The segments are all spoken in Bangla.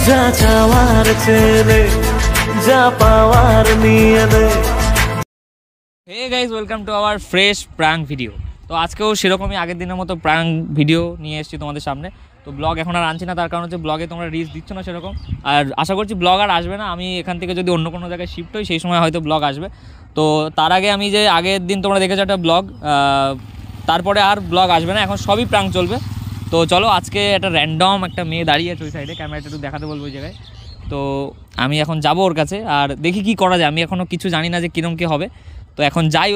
যা চাওয়ার চেয়ে যা পাওয়ার নিয়ে নে। Hey guys, welcome to our fresh prank video. তো আজকেও সেরকমই আগের দিনের মতো প্র্যাঙ্ক ভিডিও নিয়ে এসেছি তোমাদের সামনে। তো ব্লগ এখন আর আনছি না, তার কারণ হচ্ছে ব্লগে তোমরা রিচ দিচ্ছ না সেরকম, আর আশা করছি ব্লগ আর আসবে না। আমি এখান থেকে যদি অন্য কোনো জায়গায় শিফট হই সেই সময় হয়তো ব্লগ আসবে। তো তার আগে আমি যে আগের দিন তোমরা দেখেছো একটা ব্লগ, তারপরে আর ব্লগ আসবে না, এখন সবই প্র্যাঙ্ক চলবে। তো চলো, আজকে একটা র্যান্ডম একটা মেয়ে দাঁড়িয়ে আছে ওই সাইডে, ক্যামেরাটা একটু দেখাতে বলবো ওই জায়গায়। তো আমি এখন যাবো ওর কাছে আর দেখি কি করা যায়। আমি এখনও কিছু জানি না যে কীরকম কী হবে। তো এখন যাই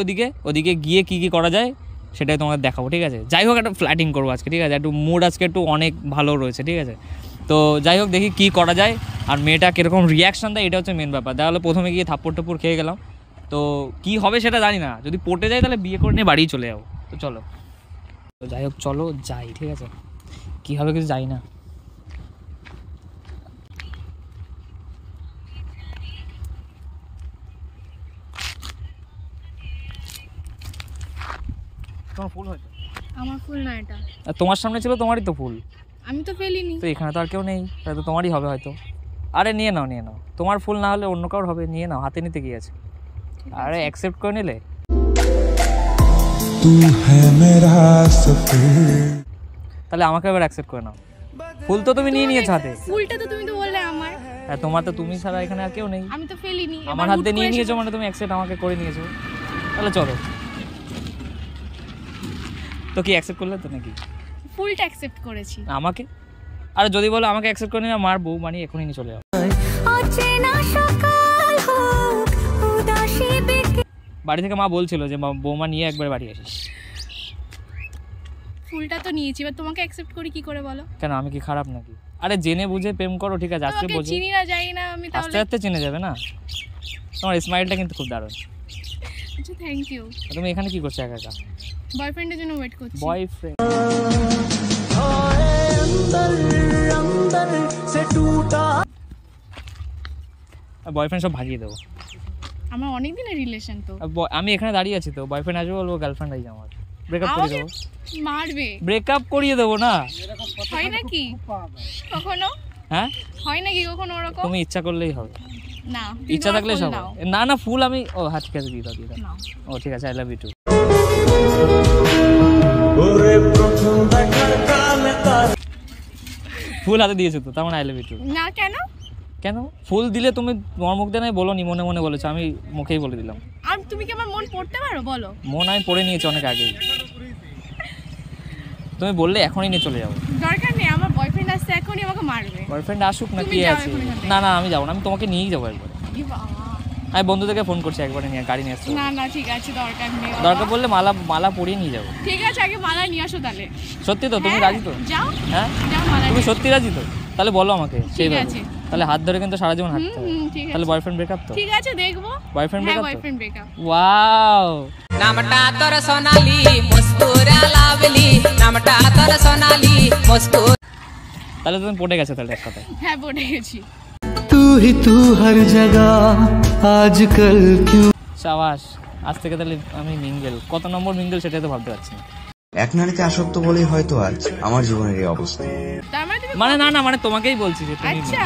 ওদিকে গিয়ে কী করা যায় সেটাই তোমাদের দেখাবো, ঠিক আছে? যাই হোক, একটা ফ্ল্যাটিং করবো আজকে, ঠিক আছে? একটু মুড আজকে একটু অনেক ভালো রয়েছে, ঠিক আছে? তো যাই হোক, দেখি কী করা যায় আর মেয়েটা কীরকম রিয়াকশান দেয়, এটা হচ্ছে মেন ব্যাপার। তাহলে প্রথমে গিয়ে থাপ্পড় খেয়ে গেলাম, তো কী হবে সেটা জানি না। যদি পটে যায় তাহলে বিয়ে করে নিয়ে বাড়ি চলে যাবো। তো চলো, তো যাই হোক, চলো যাই, ঠিক আছে? কী হবে কিছু যাই না। তোমার ফুল হয়তো? আমার ফুল না এটা। তোমার সামনে ছিল, তোমারই তো ফুল। আমি তো ফেলিনি। তো এখানে তো আর কেউ নেই, তাহলে তো তোমারই হবে হয়তো। আরে নিয়ে নাও। তোমার ফুল না হলে অন্য কারোর হবে, নিয়ে নাও। হাতে নিতে গিয়েছে। আরে অ্যাকসেপ্ট করে নিলে। তাহলে আমাকে এবার অ্যাকসেপ্ট করে নাও। ফুল তো তুমি নিয়ে নিয়েছো হাতে। ফুলটা তো তুমি তো বললে আমার। হ্যাঁ, তোমার তো তুমি ছাড়া এখানে আর কেউ নেই। আমি তো ফেলিনি। আমার হাতে নিয়ে নিয়েছো মানে তুমি অ্যাকসেপ্ট আমাকে করে নিয়েছো। তাহলে চলো। তো কি অ্যাকসেপ্ট করলে তো নাকি? ফুলটা অ্যাকসেপ্ট করেছি। আমাকে? আরে যদি বলো আমাকে অ্যাকসেপ্ট করে নিয়ে মার বউ মানে এখনই নিয়ে চলে যাও। বাড়ি থেকে মা বলছিল যে বৌমা নিয়ে একবার বাড়ি আসিস। ফুলটা তো নিয়েছি, এবার তোমাকে অ্যাকসেপ্ট করি কি করে বলো? কেন, আমি কি খারাপ নাকি? আরে জেনে বুঝে প্রেম করো, ঠিক আছে? আজকে বুঝে চিনি না যাই না আমি, তাহলে আস্তে আস্তে চিনে যাবে না। তোমার স্মাইলটা কিন্তু খুব দারুণ। আচ্ছা, থ্যাংক ইউ। তুমি এখানে কি করছো একা একা? বয়ফ্রেন্ডের জন্য ওয়েট করছি। বয়ফ্রেন্ড? বয়ফ্রেন্ড সব ভাগিয়ে দেবো। আমার অনেক দিনের রিলেশন তো। আমি এখানে দাঁড়িয়ে আছি তো, বয়ফ্রেন্ড আসবে বলবো গার্লফ্রেন্ড আইছে আমার। ব্রেকআপ করে দেবো। মারবে? ব্রেকআপ করিয়ে দেবো না? হয় নাকি কখনো? হ্যাঁ, হয় নাকি কখনো ওরকম? তুমি ইচ্ছা করলেই হবে। না, ইচ্ছা থাকলে সব। না ফুল আমি, ও হ্যাঁ ঠিক আছে, দিয়ে দাও। ও ঠিক আছে, আই লাভ ইউ টু। ফুল হাতে দিয়েছো তো, তার মানে আই লাভ ইউ টু। না, কেন? ফুল দিলে তুমি তোমার মুখ দিয়ে নাই বলো নি, মনে মনে বলেছো, আমি মুখেই বলে দিলাম। আর তুমি কি আমার মন পড়তে পারো বলো? মন আমি পড়ে নিয়েছি অনেক আগেই। তুমি বললে এখনই নিয়ে চলে যাবো। দরকার নেই, আমার বয়ফ্রেন্ড আসছে, এখনই আমাকে মারবে। বয়ফ্রেন্ড আসুক না, কি আছে? না আমি যাবো না, আমি তোমাকে নিয়েই যাবো একবার। আমি বন্ধুদেরকে ফোন করছি একবারে নিয়ে গাড়ি নিয়ে আসতে। না ঠিক আছে, দরকার নেই। দরকার বললে মালা পরিয়ে নিয়ে যাবো। ঠিক আছে, আগে মালা নিয়ে আসো তাহলে। সত্যি তো? তুমি রাজি তো? যাও। হ্যাঁ, তুমি সত্যি রাজি তো? তাহলে বলো আমাকে সেইভাবে। তাহলে হাত ধরে কিন্তু সারা জীবন হাঁটতে হবে। তাহলে বয়ফ্রেন্ড ব্রেকআপ তো? ঠিক আছে, দেখবো। Boyfriend breakup. ওয়াও, নামটা তোর সোনালি মস্তুরা লাভলি, নামটা তোর সোনালি মস্তুর। তাহলে তুমি পড়ে গেছো তাহলে এক কথায়? হ্যাঁ, পড়ে গেছি। तू हर जगह आजकल क्यों। শাবাশ, আজ থেকে তাহলে আমি মিঙ্গেল। কত নম্বর মিঙ্গেল সেটাই তো ভাবতে পারছি না। এক নারীতে আসক্ত বলেই হয়তো আজ আমার জীবনের এই অবস্থা। মানে তোমাকেই বলছি যে তুমি। আচ্ছা,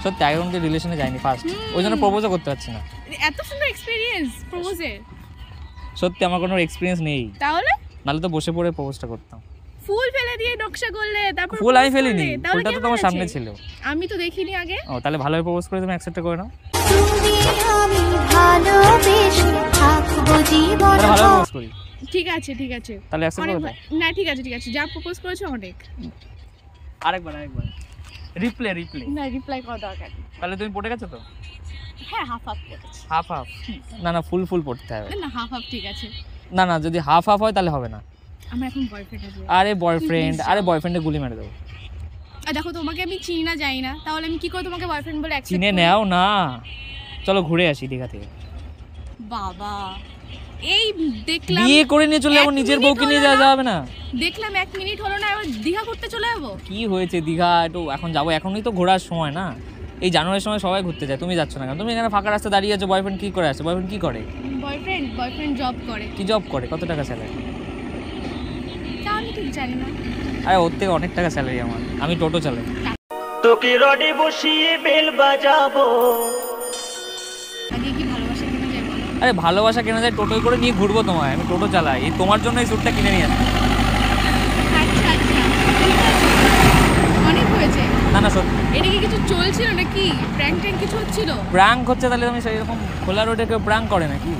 সত্যি আগে আমাদের রিলেশনে যাইনি ফার্স্ট, ওই জন্য প্রপোজও করতে পারছি না। এত সুন্দর এক্সপেরিয়েন্স প্রপোজের। সত্যি আমার কোনো এক্সপিরিয়েন্স নেই, তাহলে নাহলে তো বসে পড়ে প্রপোজটা করতাম। ফুল ফেলে দিয়ে নকশা করলে, তারপর ফুল আমি ফেলিনি, ফুলটা তো তোমার সামনে ছিল। আমি তো দেখিনি আগে। ও, তাহলে ভালোভাবে প্রপোজ করে তুমি অ্যাকসেপ্ট করে নাও। ভালো প্রপোজ করি। ঠিক আছে তাহলে অ্যাকসেপ্ট করে দাও। না ঠিক আছে, যা প্রপোজ করেছো অনেক। আরেকবার রিপ্লে না, রিপ্লাই করা দরকার। তাহলে তুমি পড়ে গেছো তো? হ্যাঁ, হাফ করেছি। হাফ না ফুল পড়তে হবে। না, হাফ ঠিক আছে। না যদি হাফ হয় তাহলে হবে না। আমার এখন বয়ফ্রেন্ড আছে। আরে বয়ফ্রেন্ডে গুলি মেরে দেবো। আর দেখো, তোমাকে আমি চিনি না যাই না, তাহলে আমি কি করে তোমাকে বয়ফ্রেন্ড বলে অ্যাকসেপ্ট চিনে নাও না। চলো ঘুরে আসি দীঘা থেকে। বাবা, এই দেখলাম বিয়ে করে নিয়ে চলে যাবো, নিজের বউকে নিয়ে যাওয়া যাবে না? দেখলাম 1 মিনিট হলো না, এবার দীঘা করতে চলে যাবো। কি হয়েছে, দীঘা একটু এখন যাবো, এখনই তো ঘোরার সময় না। এই জানুয়ারির সময় সবাই ঘুরতে যায়, তুমি যাচ্ছ না কেন? তুমি এখানে ফাঁকা রাস্তা দাঁড়িয়ে আছো। বয়ফ্রেন্ড কি করে আসছে? বয়ফ্রেন্ড কি করে? বয়ফ্রেন্ড জব করে। কি জব করে? কত টাকা স্যালারি? তা আমি ঠিক জানি না। আরে ওর থেকে অনেক টাকা স্যালারি আমার, আমি টোটো চালাই। তোকে রডে বসিয়ে বেল বাজাবো। আগে কি ভালোবাসা কেনা যায় বলো? আরে ভালোবাসা কেনা যায়, টোটোয় করে নিয়ে ঘুরবো তোমায়, আমি টোটো চালাই, এই তোমার জন্য এই স্যুটটা কিনে নিয়ে আসি। আচ্ছা আচ্ছা, ঠিক আছে। অনেক হয়েছে। না না সত্যি এটা কি কিছু চলছিল নাকি? প্র্যাঙ্ক ট্যাঙ্ক কিছু হচ্ছিল? প্র্যাঙ্ক হচ্ছে, তাহলে তুমি সেই রকম খোলা রোডে কেউ প্র্যাঙ্ক করে নাকি?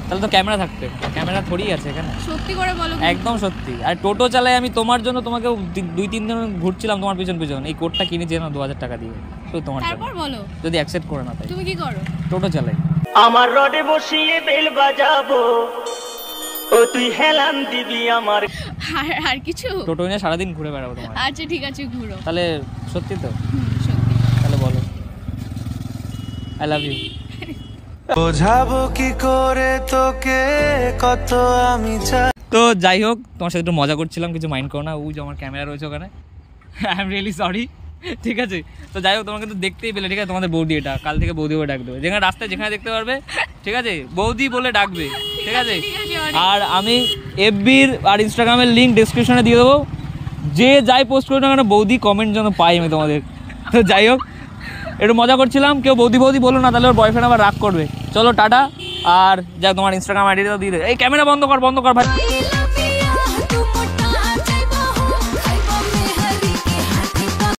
তাহলে তো ক্যামেরা থাকতে, ক্যামেরা থোড়ি আছে এখানে। সত্যি করে বলো। একদম সত্যি। আর টোটো চালাই আমি তোমার জন্য, তোমাকে 2-3 দিন ঘুরছিলাম তোমার পিছন পিছন, এই কোটটা কিনেছি না 2000 টাকা দিয়ে, শুধু তোমার জন্য। তারপর বলো যদি অ্যাকসেপ্ট করে না তাই তুমি কি করো? টোটো চালাই। আমার রডে বসিয়ে বেল বাজাবো, ও তুই হেলান দিবি আমার। আর কিছু? টোটো নিয়ে সারাদিন ঘুরে বেড়াবো তোমার। আচ্ছা ঠিক আছে, ঘুরো। তাহলে সত্যি তো? সত্যি। তাহলে বলো আই লাভ ইউ। বোঝাবো কি করে তোকে কত আমি চাই। তো যাই হোক, তোমার সাথে একটু মজা করছিলাম, কিছু মাইন্ড করো না। যে আমার ক্যামেরা রয়েছে ওখানে, আই এম রিয়েলি সরি, ঠিক আছে? তো যাই হোক, তোমাকে তো দেখতেই পেলে, ঠিক আছে? তোমাদের বৌদি, এটা কাল থেকে বৌদি বলে ডাক দেবে, যেখানে রাস্তায় যেখানে দেখতে পারবে, ঠিক আছে? বৌদি বলে ডাকবে, ঠিক আছে? আর আমি এফবির আর ইনস্টাগ্রামের লিঙ্ক ডিসক্রিপশনে দিয়ে দেবো, যে যাই পোস্ট করবে না কেন বৌদি কমেন্ট যেন পাই আমি তোমাদের। তো যাই হোক, একটু মজা করছিলাম, কেউ বৌদি বৌদি বলো না, তাহলে ওর বয়ফ্রেন্ড আবার রাগ করবে। চলো টাটা। আর যাক, তোমার ইনস্টাগ্রাম আইডিটাও দিয়ে দে। এই ক্যামেরা বন্ধ কর ভাই।